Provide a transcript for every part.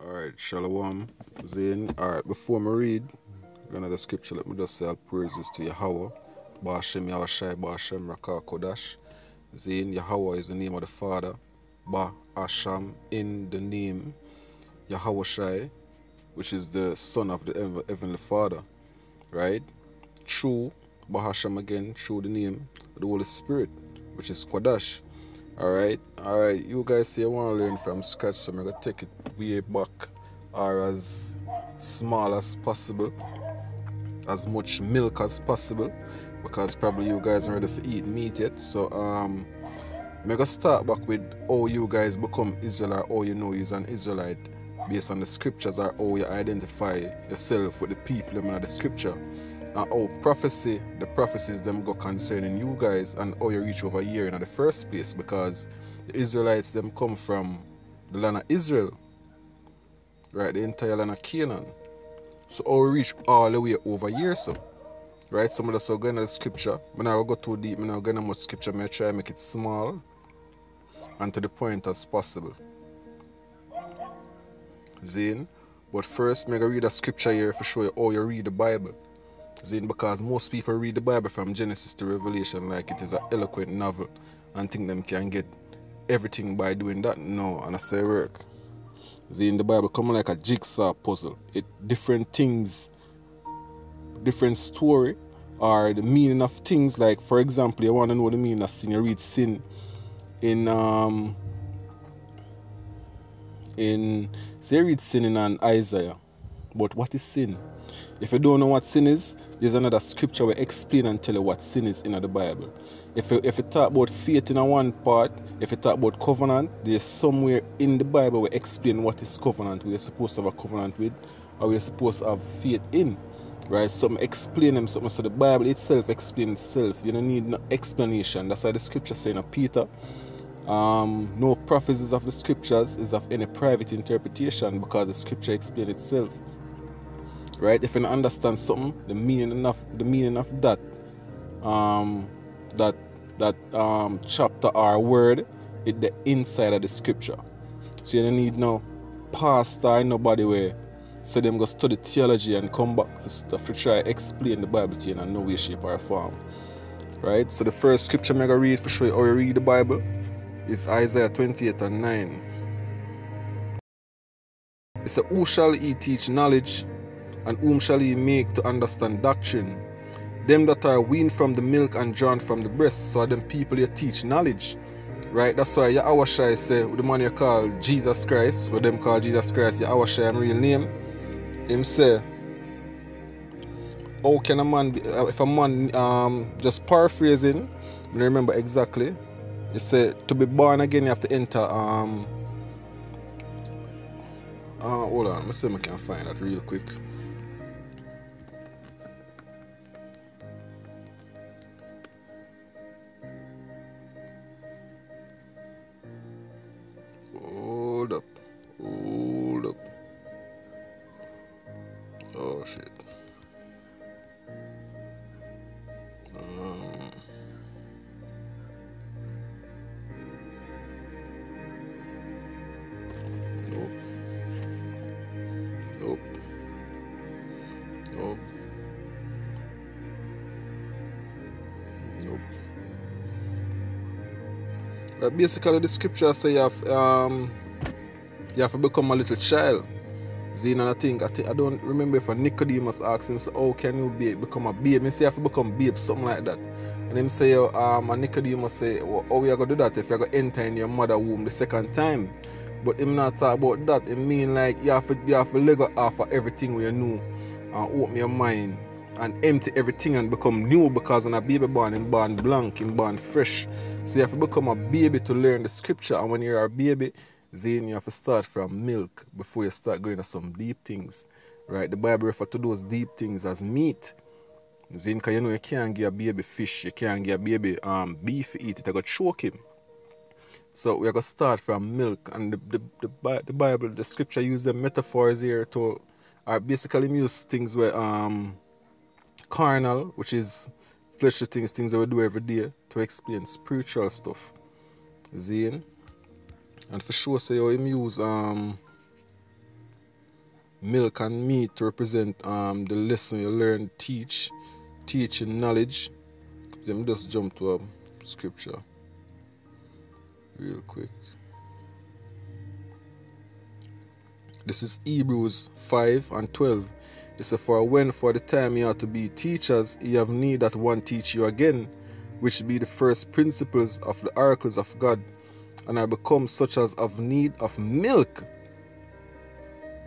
Alright, Shalom, Zain. Alright, before I read another scripture, let me just say all praises to Yahweh. Ba'ashem Yahushai, Ba'ashem Rakah Kodash. Zain, Yahweh is the name of the Father. Ba'asham in the name Yahushai, which is the Son of the Heavenly Father. Right? Through Ba'asham again, through the name of the Holy Spirit, which is Kodash. Alright, you guys say you want to learn from scratch, so I'm going to take it way back or as small as possible, as much milk as possible, because probably you guys aren't ready to eat meat yet. So I'm going to start back with how you guys become Israelite, or how you know you're an Israelite based on the scriptures, or how you identify yourself with the people in the scripture. And how the prophecies them go concerning you guys, and how you reach over here in the first place, because the Israelites them come from the land of Israel, right, the entire land of Canaan. So how we reach all the way over here, so right, some of us are going to the scripture. I'm not go too deep, I'm not going to much scripture, I try to make it small and to the point as possible. Zane, but first I'm going to read a scripture here for show you how you read the Bible. Zane, because most people read the Bible from Genesis to Revelation like it is an eloquent novel and think them can get everything by doing that. No, and I say work. Zane, the Bible come like a jigsaw puzzle. It different things, different story, or the meaning of things. Like for example, you want to know the meaning of sin, you read sin so you read sin in Isaiah. But what is sin? If you don't know what sin is, there's another scripture where explain and tell you what sin is in the Bible. If you talk about faith in a one part, if you talk about covenant, there's somewhere in the Bible where explain what is covenant, we're supposed to have a covenant with, or we're supposed to have faith in. Right? Some explain them something. So the Bible itself explains itself. You don't need no explanation. That's why the scripture saying of Peter, no prophecies of the scriptures is of any private interpretation, because the scripture explains itself. Right? If you don't understand something, the meaning of that chapter or word is the inside of the scripture. So you don't need no pastor, nobody where say them go study theology and come back to try explain the Bible to you in no way, shape or form. Right? So the first scripture I'm going to read for show you how you read the Bible is Isaiah 28:9. It says, who shall he teach knowledge, and whom shall he make to understand doctrine? Them that are weaned from the milk and drawn from the breast. So them people you teach knowledge. Right? That's why Yahushai say, the man you call Jesus Christ, what them call Jesus Christ, Yahushai real name, him say, how can a man be, if a man, just paraphrasing, I don't remember exactly, he said, to be born again you have to enter, hold on, let me see if I can find that real quick. Hold up. Oh shit. Nope. Basically the scripture say you have to become a little child. Zane, and I don't remember if a Nicodemus asked him, so how can you become a babe? He say you have to become babe, something like that. And him say, a Nicodemus say, well, how you going to do that if you going to enter in your mother womb the second time? But him not talk about that. It mean like you have to let go off of everything you know and open your mind and empty everything and become new, because when a baby born, him born blank, him born fresh. So you have to become a baby to learn the scripture, and when you're a baby, Zane, you have to start from milk before you start going to some deep things. Right? The Bible refers to those deep things as meat. Zane, because you know you can't give a baby fish, you can't give a baby beef eat it, you got to choke him. So we're going to start from milk, and the Bible, the scripture use the metaphors here to basically use things where carnal, which is fleshly things that we do every day, to explain spiritual stuff. Zane. And for sure say how him use Milk and meat represent the lesson you learn, teaching knowledge. So let me just jump to a scripture real quick. This is Hebrews 5 and 12. It says, for when for the time ye ought to be teachers, ye have need that one teach you again, which be the first principles of the oracles of God, and are become such as have need of milk,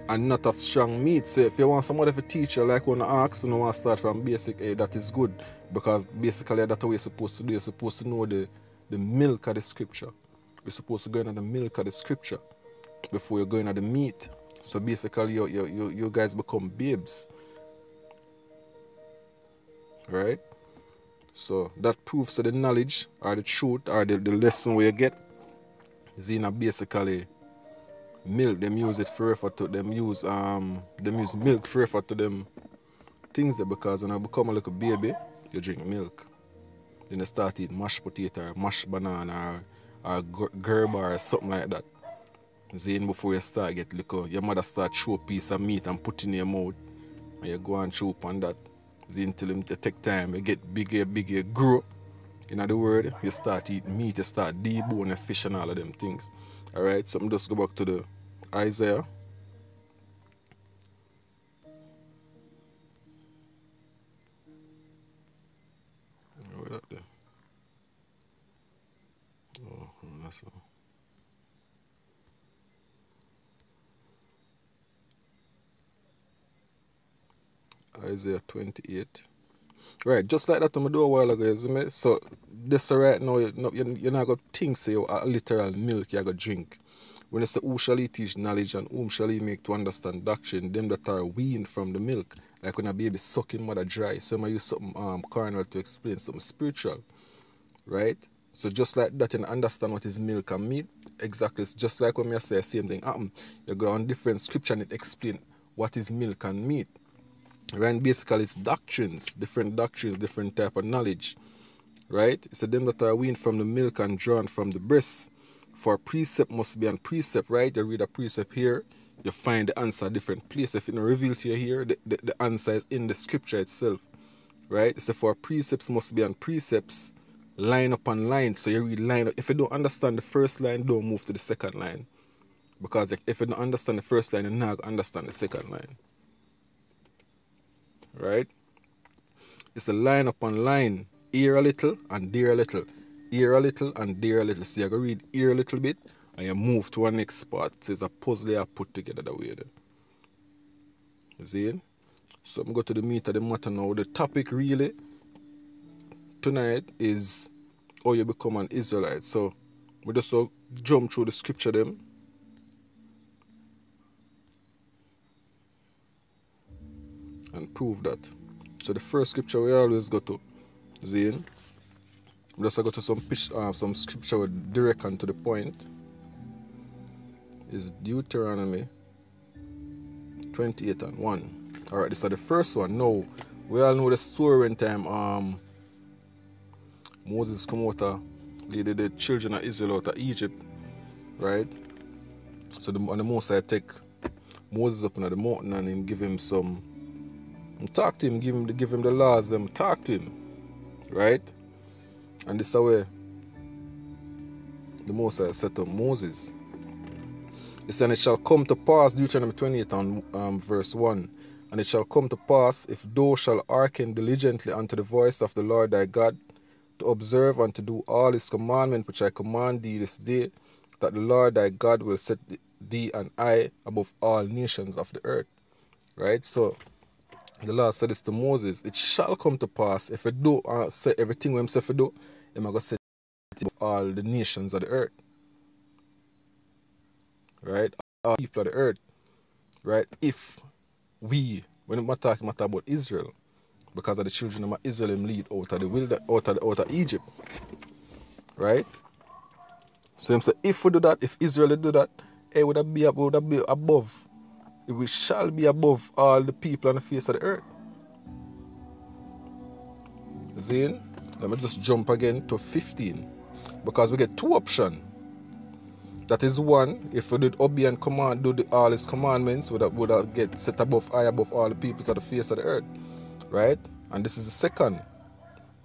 and not of strong meat. So if you want somebody to teach you, like when I ask, you know, want to start from basic, that is good, because basically that's what you're supposed to do. You're supposed to know the milk of the scripture. You're supposed to go into the milk of the scripture before you go into the meat. So basically you guys become babes, right? So that proves that the knowledge or the truth or the lesson where you get is in a basically milk. Them use it for refer to them use milk for refer to them things there, because when I become a little baby, you drink milk. Then you start eating mashed potato or mashed banana or gerber or something like that. Then before you start get liquor, your mother start chew a piece of meat and put in your mouth, and you go and chew upon that. Then until it take time, you get bigger, grow. In other words, you start eating meat, you start deboning fish and all of them things. Alright, so I'm just go back to the Isaiah. Where that there? Oh, that's all. Isaiah 28. Right, just like that I'm do a while ago, you see me? So this right now, you're not going to think say a literal milk you're going to drink. When you say who shall he teach knowledge and whom shall he make to understand doctrine, them that are weaned from the milk, like when a baby sucking mother dry. Some use something carnal to explain something spiritual, right? So just like that, you understand what is milk and meat. Exactly, it's just like when I say the same thing happen. You go on different scripture and it explain what is milk and meat. Right? Basically, it's doctrines, different type of knowledge. Right? It's them that are weaned from the milk and drawn from the breast. For precept must be on precept, right? You read a precept here, you find the answer at different place. If it not revealed to you here, the answer is in the scripture itself. Right? So for precepts must be on precepts, line upon line. So you read line up. If you don't understand the first line, don't move to the second line. Because if you don't understand the first line, you're not going to understand the second line. Right? It's a line upon line. Here a little and there a little. Here a little and there a little. So you're going to read here a little bit and you move to a next part. So it's a puzzle you put together that way there. You see? So I'm going to the meat of the matter now. The topic really tonight is how you become an Israelite. So we just jump through the scripture them. And prove that. So the first scripture we always go to, Zane, we just go to some scripture with direct and to the point, is Deuteronomy 28 and 1. Alright, this is the first one. Now, we all know the story when time Moses come out of the children of Israel out of Egypt, right? So on the Most High take Moses up on the mountain and him give him some, talk to him, give him the laws, talk to him, right? And this is where the Most High said to Moses, he said, it shall come to pass, Deuteronomy 28 and verse 1, and it shall come to pass, if thou shalt hearken diligently unto the voice of the Lord thy God, to observe and to do all his commandments which I command thee this day, that the Lord thy God will set thee and I above all nations of the earth. Right? So the Lord said this to Moses, it shall come to pass, if you do say everything what himself you do, him going to set above all the nations of the earth. Right? All people of the earth. Right? If we, when we're talking about Israel, because of the children of Israel him lead out of Egypt. Right? So him say, if we do that, if Israel do that, it would be above. We shall be above all the people on the face of the earth. See? Let me just jump again to 15. Because we get two options. That is one. If we did obey and command, do all his commandments, would have get set above high above all the peoples of the face of the earth. Right? And this is the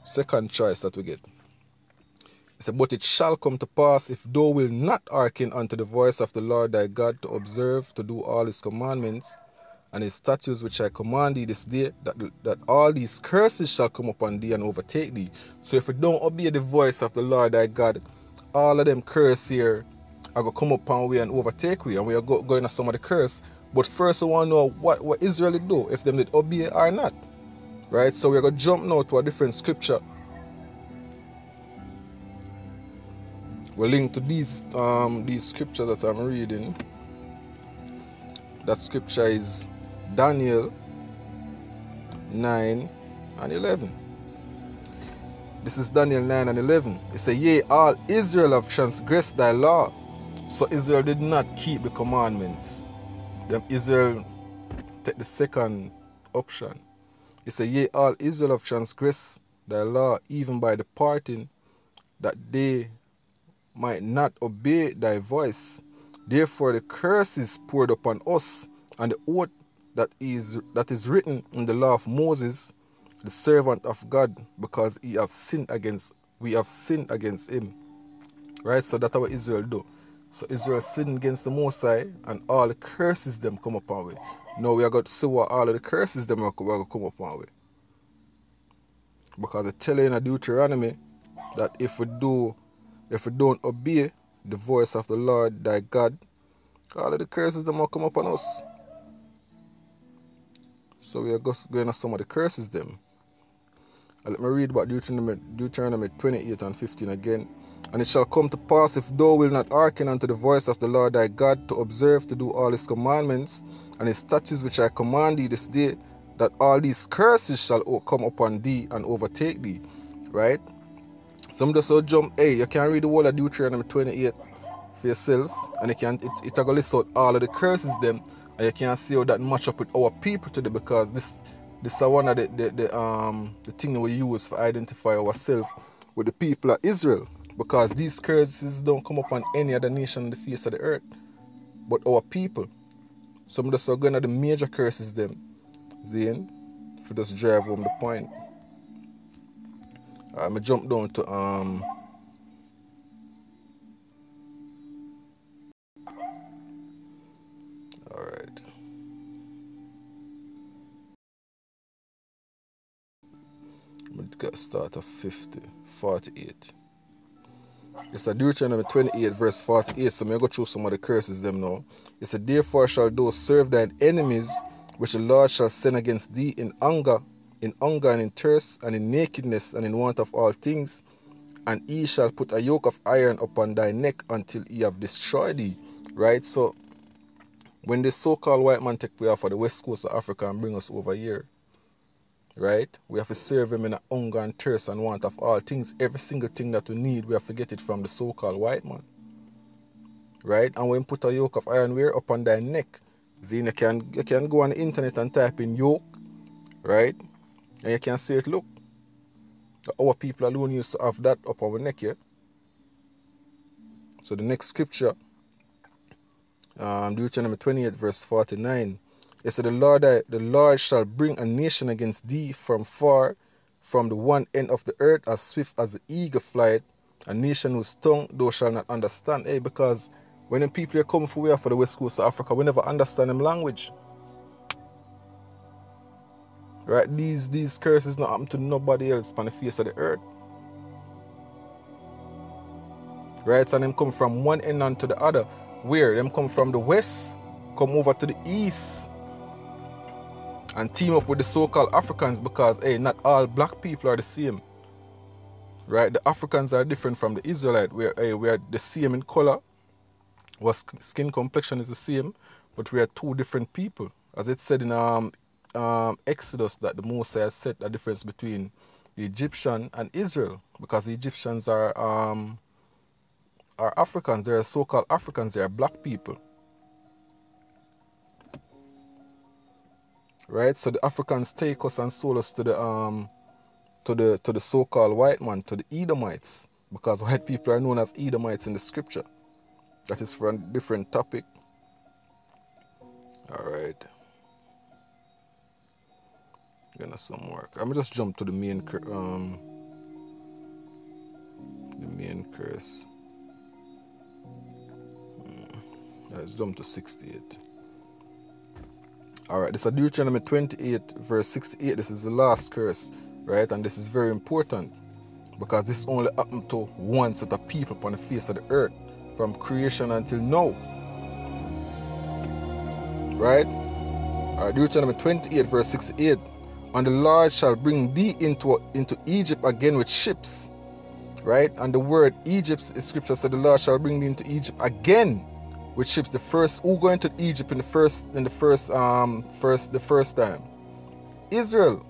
second choice that we get. It said, but it shall come to pass, if thou wilt not hearken unto the voice of the Lord thy God, to observe, to do all his commandments, and his statutes which I command thee this day, that all these curses shall come upon thee and overtake thee. So if we don't obey the voice of the Lord thy God, all of them curses here are going to come upon we and overtake we, and we are going to some of the curse. But first we want to know what Israel did do, if them did obey or not. Right? So we're going to jump now to a different scripture. We'll link to these scriptures that I'm reading. That scripture is Daniel 9 and 11. This is Daniel 9 and 11. It says, yea, all Israel have transgressed thy law. So Israel did not keep the commandments. Then Israel take the second option. It says, yea, all Israel have transgressed thy law, even by departing, that they might not obey thy voice. Therefore the curse is poured upon us, and the oath that is written in the law of Moses, the servant of God, because we have sinned against him. Right? So that's what Israel do. So Israel sinned against the Most High, and all the curses them come upon we. Now we are going to see what all of the curses them are going to come upon we. Because it tells in Deuteronomy that if we don't obey the voice of the Lord thy God, all of the curses them will come upon us. So we are going to some of the curses them. And let me read about Deuteronomy 28 and 15 again. And it shall come to pass, if thou wilt not hearken unto the voice of the Lord thy God, to observe, to do all his commandments and his statutes which I command thee this day, that all these curses shall come upon thee and overtake thee. Right? So I'm just so jump. Hey, you can read the whole of Deuteronomy 28 for yourself, and it will go list out all of the curses them, and you can see how that match up with our people today, because this is one of the thing we use for identify ourselves with the people of Israel, because these curses don't come upon any other nation on the face of the earth but our people. So I'm just so going to the major curses them, Zane, if you just drive home the point. I'm going to jump down to alright. I'm going to start at 48. It's a Deuteronomy 28 verse 48. So I'm going to go through some of the curses them now. It said, therefore shall thou serve thine enemies, which the Lord shall send against thee in hunger and in thirst, and in nakedness, and in want of all things. And he shall put a yoke of iron upon thy neck until he have destroyed thee. Right? So when the so-called white man take way off of the west coast of Africa and bring us over here, right, we have to serve him in a hunger and thirst and want of all things. Every single thing that we need, we have to get it from the so-called white man. Right? And when put a yoke of iron where upon thy neck, then you can go on the internet and type in yoke, right? And you can see it. Look, our people alone used to have that up our neck here. So the next scripture, Deuteronomy 28 verse 49, it said, the Lord shall bring a nation against thee from far, from the one end of the earth, as swift as the eagle flight, a nation whose tongue thou shalt not understand. Hey, because when the people are coming for the west coast of Africa, we never understand them language. Right? These curses not happen to nobody else on the face of the earth. Right? And them come from one end on to the other. Where? Them come from the west, come over to the east, and team up with the so-called Africans, because, hey, not all black people are the same. Right? The Africans are different from the Israelites, where, hey, we are the same in color. Our skin complexion is the same, but we are two different people. As it said in Exodus, that the Moses has set a difference between the Egyptian and Israel, because the Egyptians are Africans. They are so-called Africans. They are black people. Right? So the Africans take us and sold us to the so-called white man, to the Edomites, because white people are known as Edomites in the scripture. That is for a different topic. Alright. Gonna some work. I'm just jump to the main curse. Let's jump to 68. Alright, this is Deuteronomy 28 verse 68. This is the last curse, right? And this is very important because this only happened to one set of people upon the face of the earth from creation until now. Right? Alright, Deuteronomy 28 verse 68. And the Lord shall bring thee into Egypt again with ships. Right? And the word Egypt, the scripture said the Lord shall bring thee into Egypt again with ships. The first who go into Egypt the first time? Israel.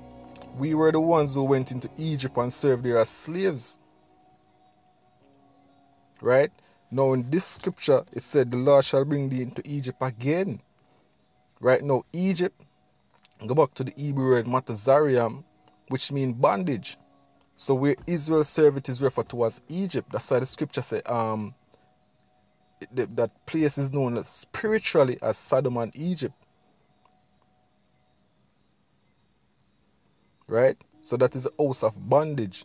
We were the ones who went into Egypt and served there as slaves. Right? Now in this scripture it said the Lord shall bring thee into Egypt again. Right now Egypt, go back to the Hebrew word Matazariam, which means bondage. So where Israel served, it is referred to as Egypt. That's why the scripture says that place is known spiritually as Sodom and Egypt. Right? So that is a house of bondage.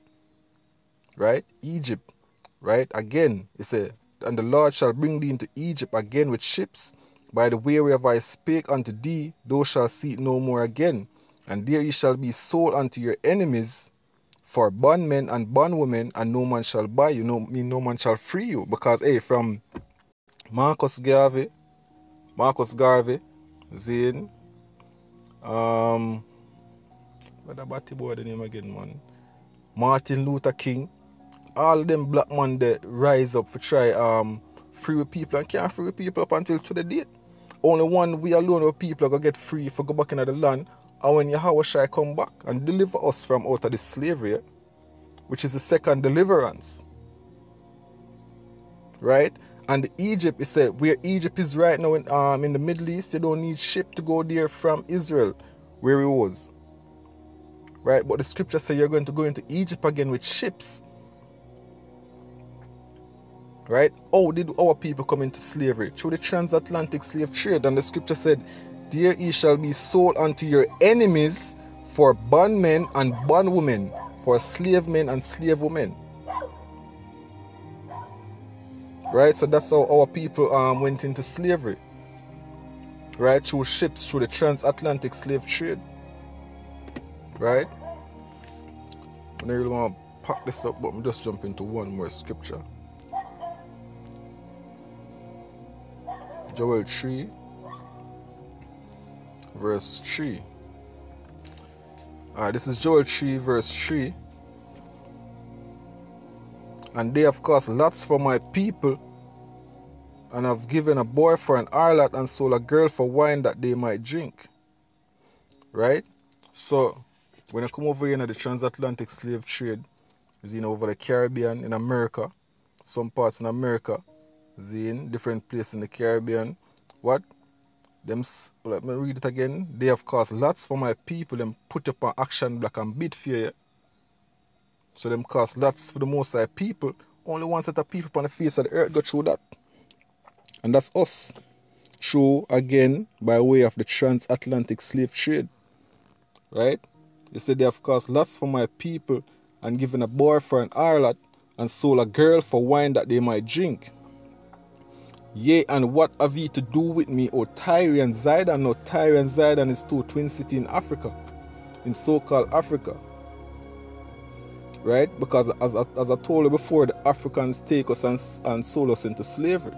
Right? Egypt. Right? Again, it said, and the Lord shall bring thee into Egypt again with ships. By the way whereof I spake unto thee, thou shalt see it no more again. And there ye shall be sold unto your enemies for bondmen and bondwomen, and no man shall buy you, no man shall free you. Because, hey, from Marcus Garvey, Zane, what about the name again, man? Martin Luther King, all them black men that rise up for try free with people and can't free with people up until to the date. Only one we alone with people are going to get free for go back into the land, and when Yahweh shall come back and deliver us from out of this slavery, which is the second deliverance. Right? And Egypt, it said, where Egypt is right now in the Middle East, you don't need ship to go there from Israel, where it was. Right? But the scripture says you're going to go into Egypt again with ships. Right? How did our people come into slavery? Through the transatlantic slave trade. And the scripture said, there ye shall be sold unto your enemies for bondmen and bondwomen, for slave men and slave women. Right? So that's how our people went into slavery. Right? Through ships, through the transatlantic slave trade. Right? I really want to pack this up, but I'm just jump into one more scripture. Joel 3 verse 3. This is Joel 3 verse 3. And they have cast lots for my people, and have given a boy for an harlot, and sold a girl for wine that they might drink. Right? So when I come over here in the transatlantic slave trade, is over the Caribbean, in America, some parts in America, in different places in the Caribbean. What? Let me read it again. They have caused lots for my people, them put up an action black and bid for you. So them cost lots for the Most High people. Only one set of people on the face of the earth go through that. And that's us. Through, again, by way of the transatlantic slave trade. Right? They said they have cost lots for my people, and given a boy for an harlot, and sold a girl for wine that they might drink. Yea, and what have ye to do with me, O Tyre and Zidon? No, Tyre and Zidon is two twin cities in Africa, in so-called Africa. Right? Because as I told you before, the Africans take us and sold us into slavery.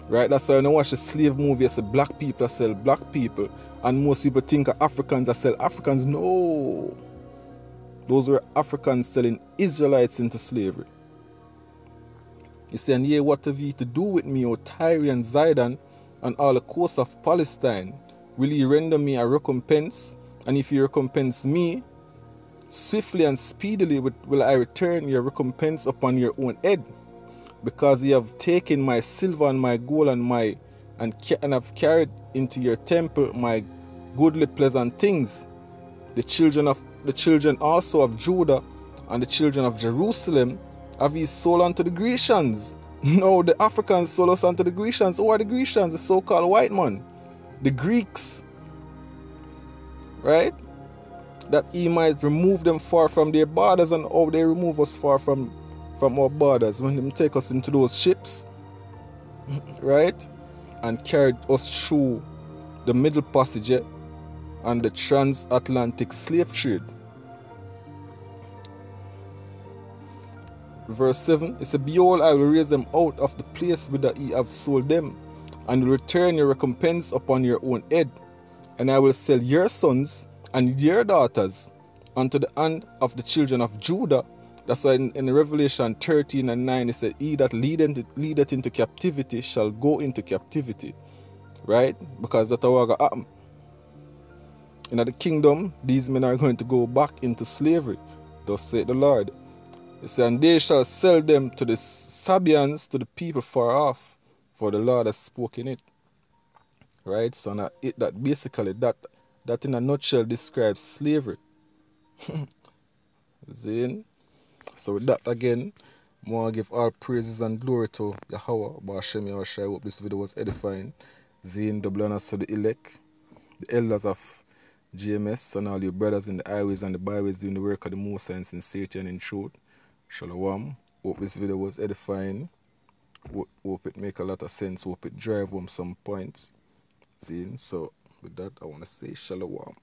Right? That's why when I watch the slave movie, I say black people sell black people, and most people think of Africans that sell Africans. No. Those were Africans selling Israelites into slavery. He said, and yea, what have ye to do with me, O Tyre and Zidon, and all the coast of Palestine? Will ye render me a recompense? And if ye recompense me, swiftly and speedily will I return your recompense upon your own head, because ye have taken my silver and my gold and have carried into your temple my goodly pleasant things. The children also of Judah and the children of Jerusalem have ye sold unto the Grecians. No, the Africans sold us onto the Grecians. Who are the Grecians? The so-called white man. The Greeks. Right? That he might remove them far from their borders, and how they remove us far from our borders when they take us into those ships, right? And carried us through the Middle Passage and the transatlantic slave trade. Verse 7, it said, behold, I will raise them out of the place whither ye have sold them, and will return your recompense upon your own head. And I will sell your sons and your daughters unto the hand of the children of Judah. That's why in Revelation 13 and 9 it said, he that leadeth into captivity shall go into captivity. Right? Because that's what will happen. In the kingdom, these men are going to go back into slavery. Thus saith the Lord. It said, and they shall sell them to the Sabians, to the people far off, for the Lord has spoken it. Right? So now that basically, that in a nutshell describes slavery. Zin. So with that again, I want to give all praises and glory to Yahweh, Ba'ashem Yahushai. I hope this video was edifying. Zin, double honors to the elect, the elders of GMS, and all your brothers in the highways and the byways doing the work of the Most High in sincerity and in truth. Shalom. Hope this video was edifying. Hope it make a lot of sense. Hope it drive home some points. See, so with that, I want to say shalom.